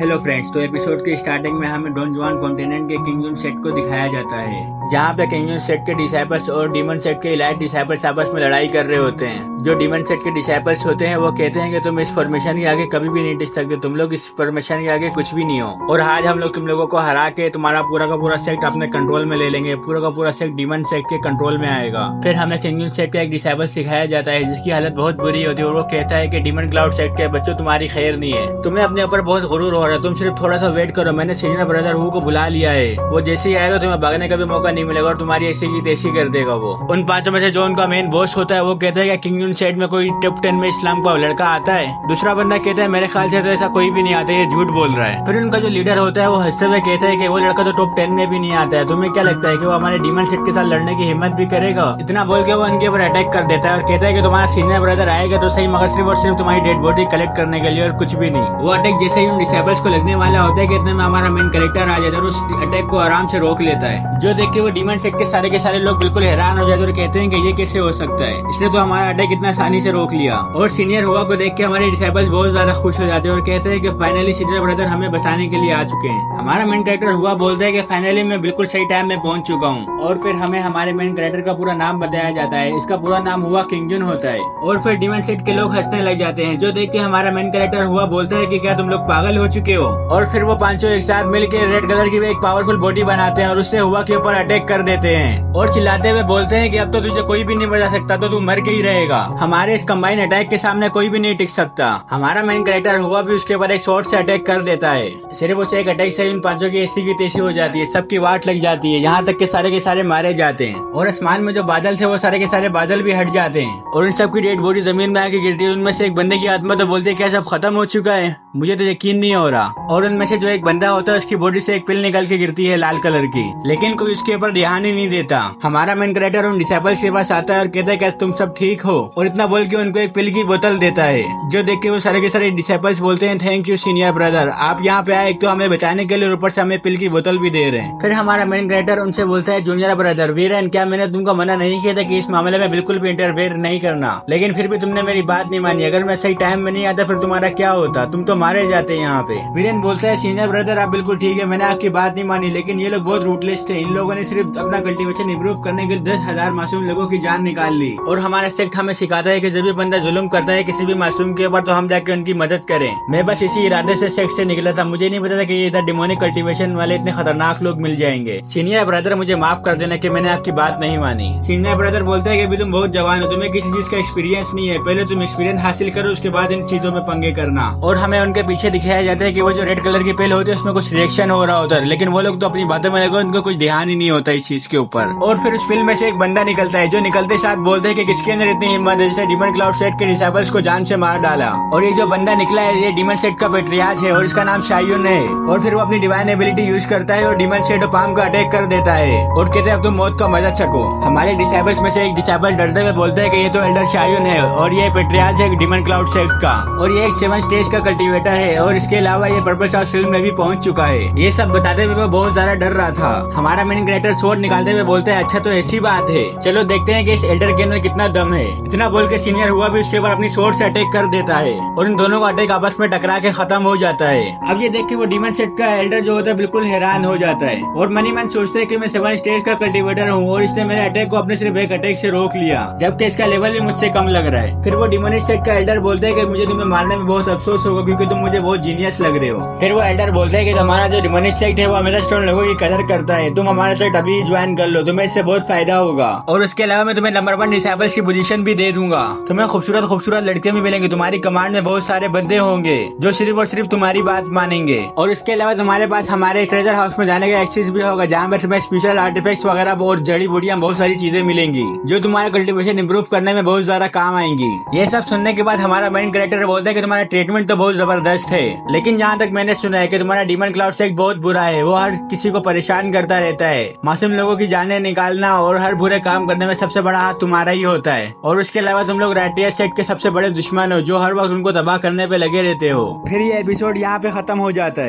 Hello friends, तो episode के starting में हमें डॉन जुआन कॉन्टिनेंट के किंग जुन सेट को दिखाया जाता है, जहाँ पे किंग जुन सेट के डिसाइपल्स और डीमन सेट के इलाइट डिसाइपल्स आपस में लड़ाई कर रहे होते हैं। जो डीमन सेट के डिसाइपल्स होते हैं वो कहते हैं कि तुम इस फॉर्मेशन के आगे कभी भी नहीं टिक सकते, तुम लोग इस फॉर्मेशन के आगे कुछ भी नहीं हो, और आज हम लोग तुम लोगों को हरा के तुम्हारा पूरा का पूरा सेट अपने कंट्रोल में ले लेंगे, पूरा का पूरा सेट डीमन सेट के कंट्रोल में आएगा। फिर हमें किंग जुन सेट का एक डिसाइपल्स दिखाया जाता है जिसकी हालत बहुत बुरी होती है, और वो कहता है कि डीमन क्लाउड सेट के बच्चों तुम्हारी खैर नहीं है, तुम्हें अपने ऊपर बहुत गुरूर हो रहा है, तुम सिर्फ थोड़ा सा वेट करो, मैंने सीनियर ब्रदर हु को बुला लिया है, वो जैसे ही आएगा तुम्हें भागने का भी मौका नहीं मिलेगा और तुम्हारी ऐसी की तैसी कर देगा वो। उन पांचों में से जो उनका मेन बॉस होता है वो कहता है कि किंग जुन सेट में कोई टॉप 10 में इस्लाम का लड़का आता है। दूसरा बंदा कहता है मेरे ख्याल से तो ऐसा कोई भी नहीं आता, ये झूठ बोल रहा है। फिर उनका जो लीडर होता है वो हंसते हुए कहता है कि वो लड़का तो टॉप 10 में भी नहीं आता है, तुम्हें क्या लगता है कि वो हमारे डीमन सेट के साथ लड़ने की हिम्मत भी करेगा? इतना बोल के वो उनके ऊपर अटैक कर देता है और कहता है कि तुम्हारा सीनियर ब्रदर आएगा तो सही, मगर सिर्फ और सिर्फ तुम्हारी डेड बॉडी कलेक्ट करने के लिए और कुछ भी नहीं। वो अटैक जैसे ही उन डिसेबल्स को लगने वाला होता है कि इतने में हमारा मेन कैरेक्टर आ जाता है और उस अटैक को आराम से रोक लेता है, जो देख के वो डीमन सेट के सारे लोग बिल्कुल हैरान हो जाते हैं और कहते हैं कि ये कैसे हो सकता है, इसने तो हमारा अटैक इतना आसानी से रोक लिया। और सीनियर हुआ को देख के हमारे डिसेबल्स बहुत ज्यादा खुश हो जाते हैं और कहते हैं कि फाइनली सीनियर ब्रदर हमें बचाने के लिए आ चुके हैं। हमारा मेन कैरेक्टर हुआ बोलता है कि फाइनली मैं बिल्कुल सही टाइम में पहुंच चुका हूँ, और फिर हमें हमारे मेन कैरेक्टर का पूरा नाम बताया जाता है, इसका पूरा नाम हुआ किंग जुन होता है। और फिर डीमन सेट के लोग हंसने लग जाते हैं, जो देख के हमारा मेन कैरेक्टर हुआ बोलता है कि क्या तुम लोग पागल हो चुके हो? और फिर वो पांचों एक साथ मिलकर रेड कलर की एक पावरफुल बॉडी बनाते हैं और उससे हुआ के ऊपर अटैक कर देते हैं और चिल्लाते हुए बोलते हैं कि अब तो तुझे कोई भी नहीं बचा सकता, तो तू मर के ही रहेगा, हमारे इस कंबाइन अटैक के सामने कोई भी नहीं टिक सकता। हमारा मेन कैरेक्टर हुआ भी उसके ऊपर एक शॉट से अटैक कर देता है, सिर्फ उसे एक अटैक से उन पांचों की ऐसी की तैसी हो जाती है, सबकी वाट लग जाती है, यहाँ तक के सारे मारे जाते हैं, और आसमान में जो बादल थे वो सारे के सारे बादल भी हट जाते हैं और उन सबकी डेड बॉडी जमीन में आके गिरती है। उनमें से एक बंदे की आत्मा तो बोलती है क्या सब खत्म हो चुका है? मुझे तो यकीन नहीं हो रहा। और उनमें से जो एक बंदा होता है उसकी बॉडी से एक पिल निकल के गिरती है लाल कलर की, लेकिन कोई उसके ऊपर ध्यान ही नहीं देता। हमारा मेन कैरेक्टर उन डिसेबल्स के पास आता है और कहता है क्या तुम सब ठीक हो? और इतना बोल के उनको एक पिल की बोतल देता है, जो देख के वो सारे के सारे डिसेबल्स बोलते हैं थैंक यू सीनियर ब्रदर, आप यहाँ पे आए, एक तो हमें बचाने के लिए और ऊपर से हमें पिल की बोतल भी दे रहे हैं। फिर हमारा मेन कैरेक्टर उनसे बोलता है जूनियर ब्रदर वीरन, क्या मैंने तुमको मना नहीं किया था कि इस मामले में बिल्कुल भी इंटरफेयर नहीं करना, लेकिन फिर भी तुमने मेरी बात नहीं मानी, अगर मैं सही टाइम में नहीं आता फिर तुम्हारा क्या होता, तुम तो मारे जाते यहाँ पे। वीरन बोलता है सीनियर ब्रदर आप बिल्कुल ठीक है, मैंने आपकी बात नहीं मानी, लेकिन ये लोग बहुत रूटलेस थे, इन लोगों ने सिर्फ अपना कल्टीवेशन इम्प्रूव करने के लिए 10,000 मासूम लोगों की जान निकाल ली। और हमारा सेक्ट हमें सिखाता है कि जब भी बंदा जुल्म करता है किसी भी मासूम के ऊपर तो हम जाके उनकी मदद करें। मैं बस इसी इरादे से सेक्ट से निकला था, मुझे नहीं पता था कि ये इधर डिमोनिक कल्टीवेशन वाले इतने खतरनाक लोग मिल जाएंगे। सीनियर ब्रदर मुझे माफ कर देना कि मैंने आपकी बात नहीं मानी। सीनियर ब्रदर बोलता है कि अभी तुम बहुत जवान हो, तुम्हें किसी चीज का एक्सपीरियंस नहीं है, पहले तुम एक्सपीरियंस हासिल करो उसके बाद इन चीजों में पंगे करना। और हमें उनके पीछे दिखाया जाता है कि वो जो रेड कलर की पिल होती है उसमें कुछ रिएक्शन हो रहा होता है, लेकिन वो लोग तो अपनी बातों में लगे, उनको कुछ ध्यान ही नहीं होता इस चीज के ऊपर। और फिर उस फिल्म में से एक बंदा निकलता है जो निकलते साथ बोलते हैं कि किसके अंदर इतनी हिम्मत है जिसने डीमन क्लाउड सेट के डिसेबल्स को जान से मार डाला। और ये जो बंदा निकला है ये डीमन सेट का पेट्रियार्च है और इसका नाम शायुन है। और फिर वो अपनी डिवाइन एबिलिटी यूज करता है और डीमन सेट और पाम का अटैक कर देता है और कहते हैं अब तुम मौत का मजा चखो। हमारे डिसेबल्स में से एक डिसेबल डरते हुए बोलते हैं कि ये तो एल्डर शायुन है और ये पेट्रियार्च है डीमन क्लाउड सेट का, और ये एक 7 स्टेज का कल्टीवेटर है, और इसके अलावा ये पर्पल स्टार फिल्म में भी पहुंच चुका है। ये सब बताते हुए वो बहुत ज्यादा डर रहा था। हमारा मेन कैरेक्टर स्वॉर्ड निकालते हुए बोलते हैं अच्छा तो ऐसी बात है, चलो देखते हैं कि इस एल्डर के अंदर कितना दम है। इतना बोल के सीनियर हुआ भी उसके ऊपर अपनी स्वॉर्ड से अटैक कर देता है और इन दोनों का अटैक आपस में टकरा के खत्म हो जाता है। अब ये देख के वो डीमन सेट का एल्डर जो होता है बिल्कुल हैरान हो जाता है और मनी मन सोचते है कि मैं 7 स्टेज का कल्टीवेटर हूँ और इसने मेरे अटैक को अपने सिर्फ एक अटैक से रोक लिया, जबकि इसका लेवल भी मुझसे कम लग रहा है। फिर वो डिमोनिक सेट का एल्डर बोलते है कि मुझे तुम्हें मारने में बहुत अफसोस होगा क्योंकि तुम मुझे बहुत जीनियस लग रहे हो। फिर वो एल्डर बोलते है कि हमारा जो डिमोनिक सेट है वो हमेशा स्टोन लोगों की कदर करता है, तुम हमारे साथ अभी ज्वाइन कर लो, तुम्हें इससे बहुत फायदा होगा। और उसके अलावा मैं तुम्हें नंबर 1 डिसेबल्स की पोजीशन भी दे दूंगा, तुम्हें खूबसूरत खूबसूरत लड़के भी मिलेंगे, तुम्हारी कमांड में बहुत सारे बंदे होंगे जो सिर्फ और सिर्फ तुम्हारी बात मानेंगे। और इसके अलावा तुम्हारे पास हमारे ट्रेजर हाउस में जाने का एक्सेस भी होगा, जहाँ पर तुम्हें स्पेशल आर्टिफैक्ट्स वगैरह और जड़ी बूटियां बहुत सारी चीजें मिलेंगी जो तुम्हारा कल्टीवेशन इंप्रूव करने में बहुत ज्यादा काम आएंगी। ये सब सुनने के बाद हमारा मेन कैरेक्टर बोलता है कि तुम्हारा ट्रीटमेंट तो बहुत जबरदस्त है, लेकिन जहाँ तक मैंने सुना है कि तुम्हारा डीमन क्लाउड सेट बहुत बुरा है, वो हर किसी को परेशान करता रहता है, मासूम लोगों की जानें निकालना और हर बुरे काम करने में सबसे बड़ा हाथ तुम्हारा ही होता है। और उसके अलावा तुम लोग राइटियस सेट के सबसे बड़े दुश्मन हो जो हर वक्त उनको तबाह करने पे लगे रहते हो। फिर ये एपिसोड यहाँ पे खत्म हो जाता है।